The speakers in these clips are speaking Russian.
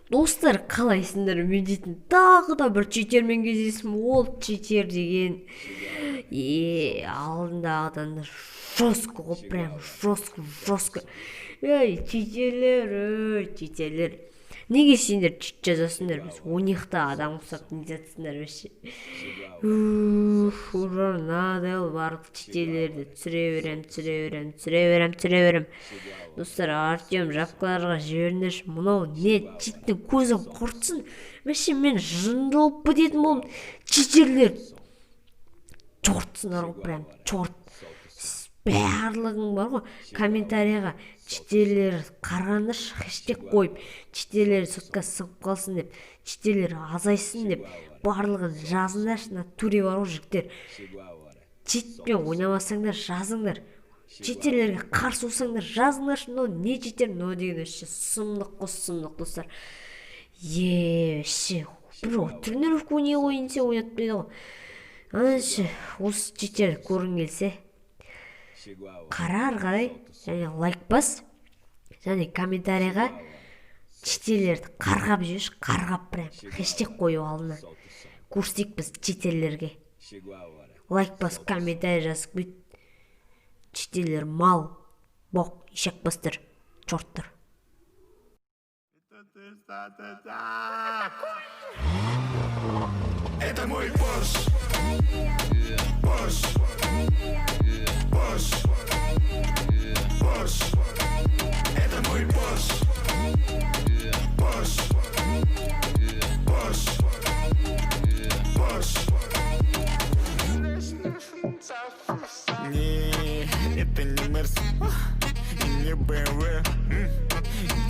Достар, қалайсыңдар? Мен дейтін тағы да бір читермен кездесім. Ол читер деген алдындағыдан да жестко ғой, прям жестко. Ей, читерлер. Неге сендер чит жазасыңдар? Біз 12 адам ұқсап не жатсыңдар вообще. Уже надел барлық читерлерді түсіре берем. Достар, Артем жапқаларға жіберіңдерші. Мынау не читтің көзін құртсын. Вообще мен жынды болып бітетін болдым. Читерлер чортсыңдар ғой, прям чорт. Барлығың бар ғой, комментарияға читерлер қарғандаршы, хэштег қойып, читерлер сотқа сығып қалсын деп, читерлер азайсын деп, барлығын жазыңдаршы. Натуре бар ғой жігіттер. Читпен ойнамасаңдар жазыңдар. Читерлерге қарсы болсаңдар жазыңдаршы. Но не читер, но деген өші сұмдық достар. Вообще бір тренировка ойнай ойынсе ойнатпайды ғой. Анашы осы читер көргің келсе қара қарай және лайк бас, және комментарияға читерлерді қарғап жіберші, қарғап прям хэштег қою алдына. Көрсек біз читерлерге. Лайк бас, комментария жазып бүйт. Читерлер мал, боқ, ишек бастыр, чорттыр. Это мой Porsche. Это мой Porsche. Не, это не Мерс и не BMW.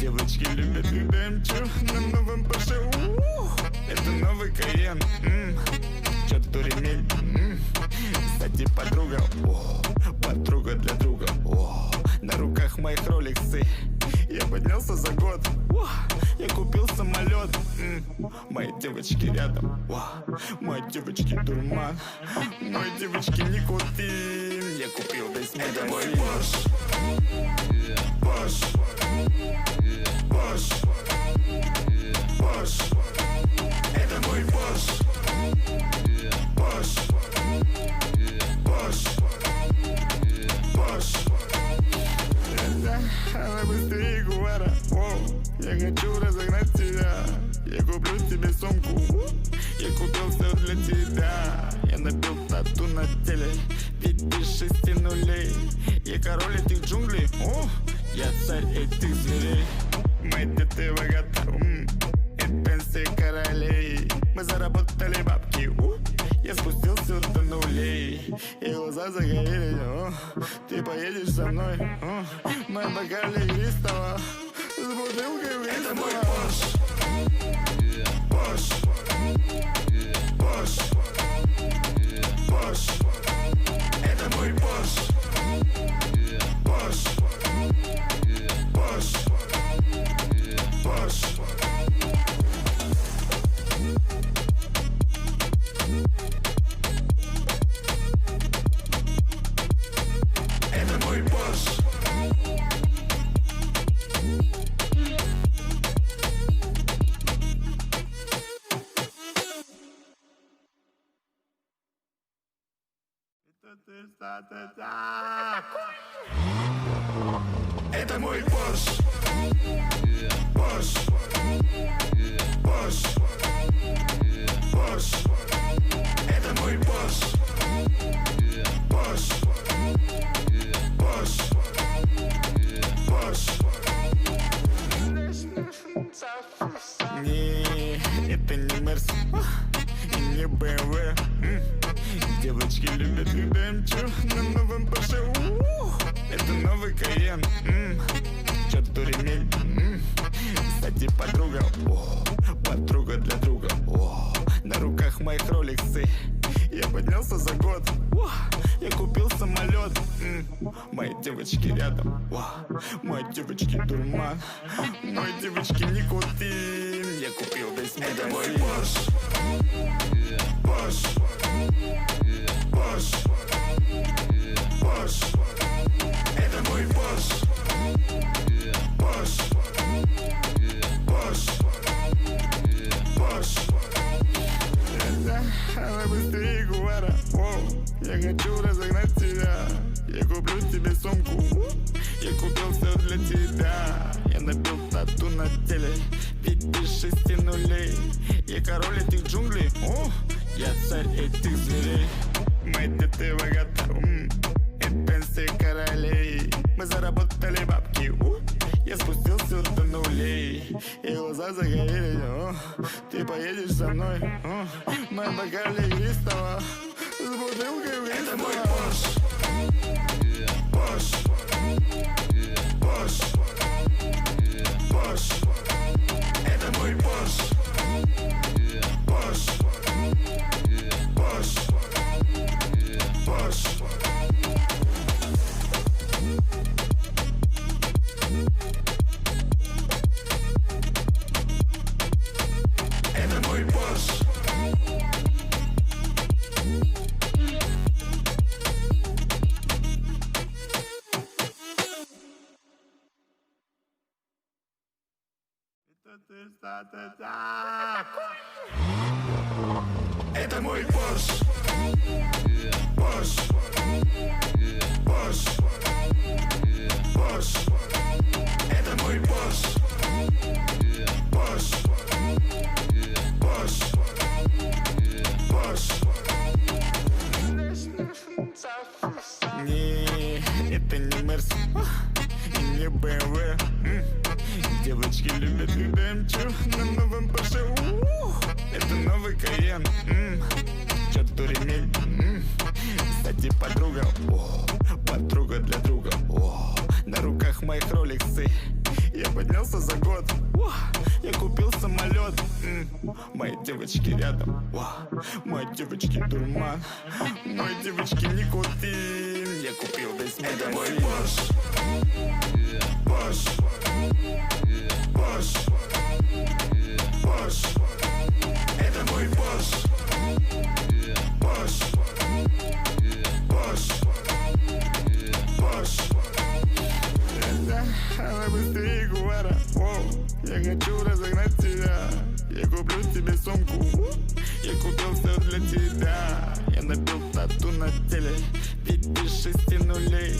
Девочки любят, когда им чу на новом Porsche. Это новый Кайен. Чёрту ремень. Кстати, подруга для друга. На руках моих роликсы. Я поднялся за год. Я купил самолет. Мои девочки рядом. Мои девочки дурман. Мои девочки никотин. Я купил весь магазин. Это мой Porsche. Это мой Porsche. Давай быстрее, Гуара. Я хочу разогнать тебя. Я куплю тебе сумку. Я купил все для тебя. Я набил тату на теле. 5-6 нулей. Я король этих джунглей. Я царь этих зверей. Мои дети богаты. И пенсии королей. Мы заработали бабки. Я спустился до нулей. И глаза загорелись. Ты поедешь со мной. Мы бокали игристого. С бутылкой виски. Это мой Porsche. Это мой Porsche. Это мой Porsche. Это мой Porsche. Это мой Porsche. Не, это не Мерс и не BMW. Девочки любят, когда им чу на новом Porsche. Это новый Кайен. Чёрту ремень. Кстати, подруга для друга. На руках моих роликсы. Я поднялся за год. Я купил самолет. Мои девочки рядом. Мои девочки дурман. Мои девочки никотин. Я купил весь магазин. Это мой Porsche. Это мой Porsche. хочу разогнать тебя. Я куплю тебе сумку, я купил все для тебя. Я набил тату на теле, 5-6 нулей. Я король этих джунглей, я царь этих зверей. Мои дети богаты, и пенсии королей. Мы заработали бабки, я спустился до нулей. И глаза загорели, ты поедешь со мной. Мы бокали игристого с бутылкой в это мой Porsche. Porsche. Porsche. Porsche. Это мой Porsche. Porsche. Porsche. Porsche. Это мой Porsche. Это мой Porsche. Porsche. Porsche. Porsche. Это мой Porsche. Porsche. Porsche. Porsche. Не, это не Мерс и не BMW. Девочки любят, когда я мчу на новом Porsche. Это новый Кайен, черту ремень. Кстати, подруга, подруга для друга. На руках моих роликсы. Я поднялся за год, я купил самолет. Мои девочки рядом, мои девочки дурман, мои девочки никотин. Я купил весь мир. Это мой Porsche. Porsche. Porsche. Porsche. Это мой Porsche. Porsche. Porsche. Porsche. Она быстрее Ягуара. Я хочу разогнать тебя. Я куплю тебе сумку, я купил все для тебя. Я набил тату на теле, 5-6 нулей.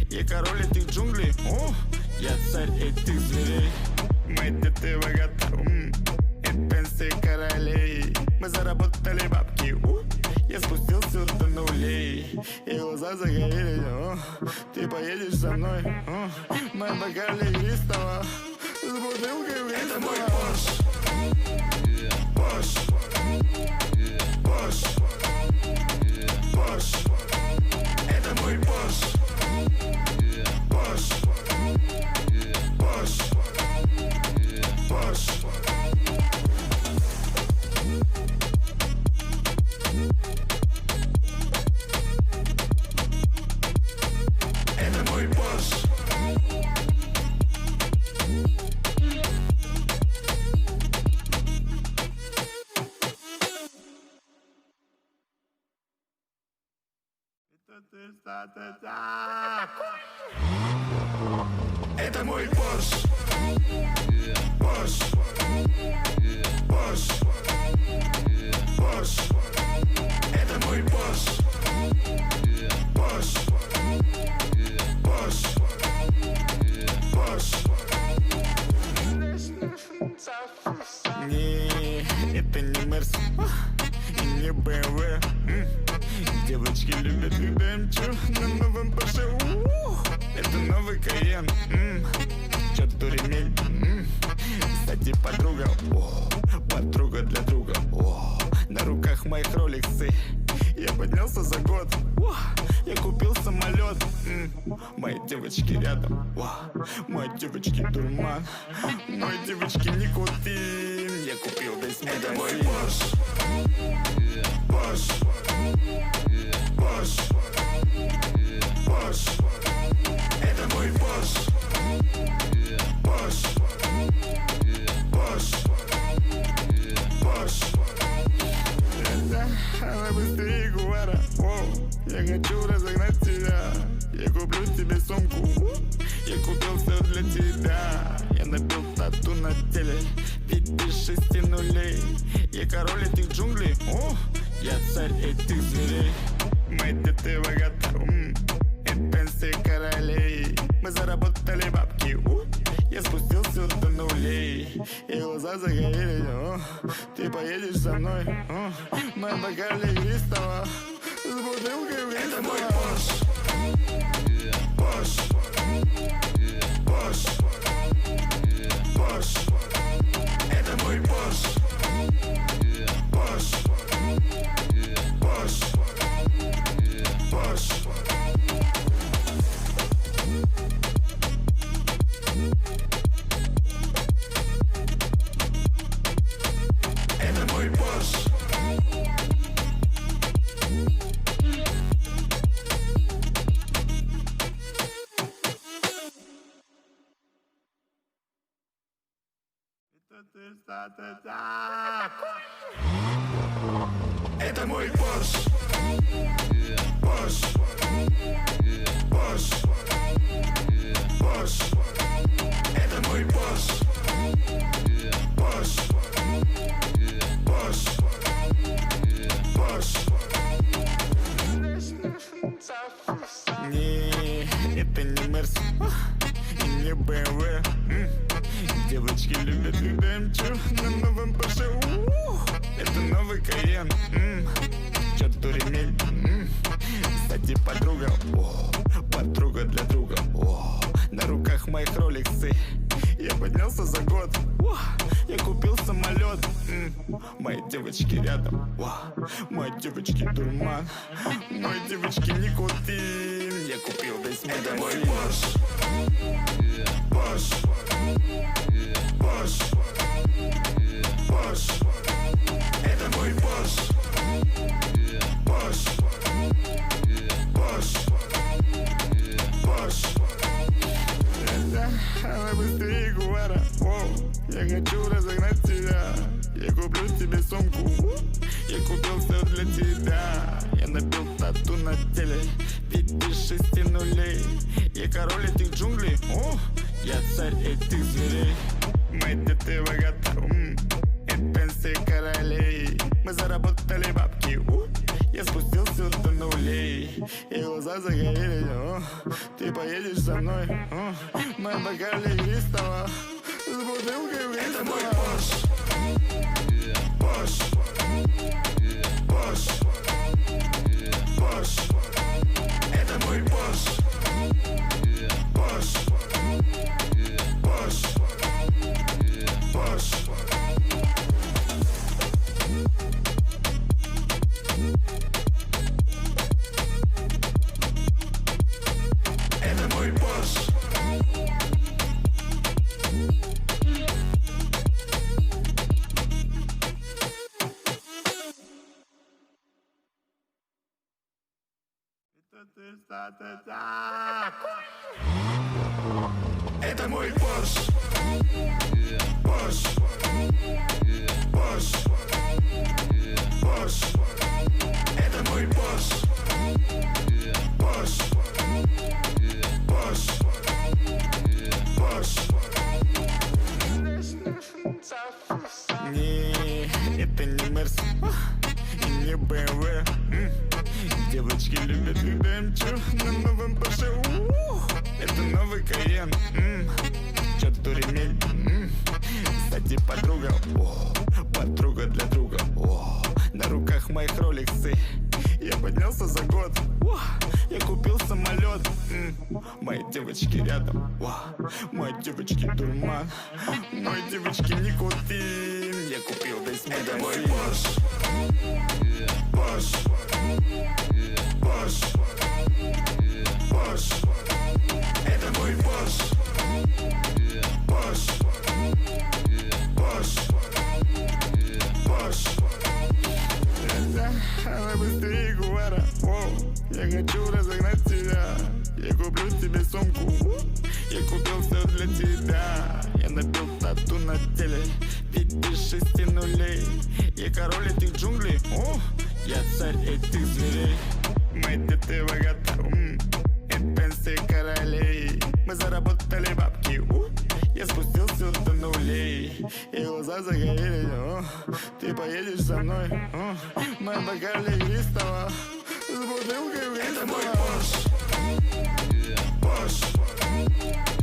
Я король этих джунглей, я царь этих зверей. Мои дети богаты, и пенсии королей. Мы заработали бабки, я спустился до нулей. И глаза загорели, ты поедешь со мной. Мы бокали игристого с бутылкой в. Это мой Porsche. Porsche. Porsche. Porsche. Это мой Porsche. Porsche. Porsche. Porsche. Это мой Porsche. Это мой Porsche. Porsche. Porsche. Porsche. Это мой Porsche. Porsche. Porsche. Porsche. Не, это не Мерс и не BMW. Девочки любят, когда я мчу на новом Porsche. Это новый Кайен, черту ремень. Кстати, подруга, подруга для друга. На руках моих роликсы. Я поднялся за год, я купил самолет. Мои девочки рядом, мои девочки дурман, мои девочки никотин. Я купил весь мир. Это мой Porsche. Porsche. Porsche. Porsche. Это мой Porsche. Porsche. Porsche. Porsche. Она быстрее Ягуара. Я хочу разогнать тебя. Я куплю тебе сумку, я купил все для тебя. Я набил тату на теле, 5-6 нулей. Я король этих джунглей, я царь этих зверей. мои дети богаты, и пенсии королей. Мы заработали бабки, я спустился до нулей, и глаза загорели, ты поедешь со мной, мы бокали игристого, с бутылкой в это мой Porsche. Porsche. Porsche. Porsche. Это мой Porsche. Porsche. Porsche. Porsche. Это мой Porsche. Это мой Porsche. Porsche. Porsche. Porsche. Это мой Porsche. Porsche. Porsche. Porsche. Не, это не Мерс и не BMW. Девочки любят, когда им чу на новом Porsche. Это новый Кайен. Чёрту ремень. Кстати, подруга, подруга для друга. На руках моих роликсы. Я поднялся за год. Я купил самолет. Мои девочки рядом. Мои девочки дурман. Мои девочки никотин. Я купил весь магазин. Это мой Porsche. Porsche. Porsche. Porsche. Это мой Porsche. Porsche. Porsche. Porsche. Она быстрее Гуара. Я хочу разогнать тебя. Я куплю тебе сумку. Я купил все для тебя. Я набил тату на теле. 5-6 нулей. Я король этих джунглей. Я царь этих зверей. Мои дети богаты, и пенсии королей. Мы заработали бабки, я спустился до нулей, и глаза загорели, ты поедешь со мной, мы бокали игристого, с бутылкой в это мой Porsche. Porsche. Porsche. Porsche. Это мой Porsche. Porsche. Porsche. Porsche. Это мой Porsche. Это мой Porsche. Porsche. Porsche. Porsche. Это мой Porsche. Porsche. Porsche. Porsche. Не, это не Мерс и не BMW. Девочки любят, когда им чу на новом Porsche. Это новый Кайен. Чёрту ремень. Кстати, подруга, подруга для друга. На руках моих роликсы. Я поднялся за год. Я купил самолет. Мои девочки рядом. Мои девочки дурман. Мои девочки никотин. Я купил весь магазин. Это мой Porsche. Porsche. Porsche. Porsche. Это мой Porsche. Porsche. Porsche. Porsche. Она быстрее Гуара. Я хочу разогнать тебя. Я куплю тебе сумку. Я купил все для тебя. Я набил тату на теле. 5-6 нулей. Я король этих джунглей. Я царь этих зверей. Мои дети богаты, и пенсии королей. Мы заработали бабки, я спустился до нулей, и глаза загорели, ты поедешь со мной, мы бокали игристого, с с бутылкой в это мой Porsche. Porsche.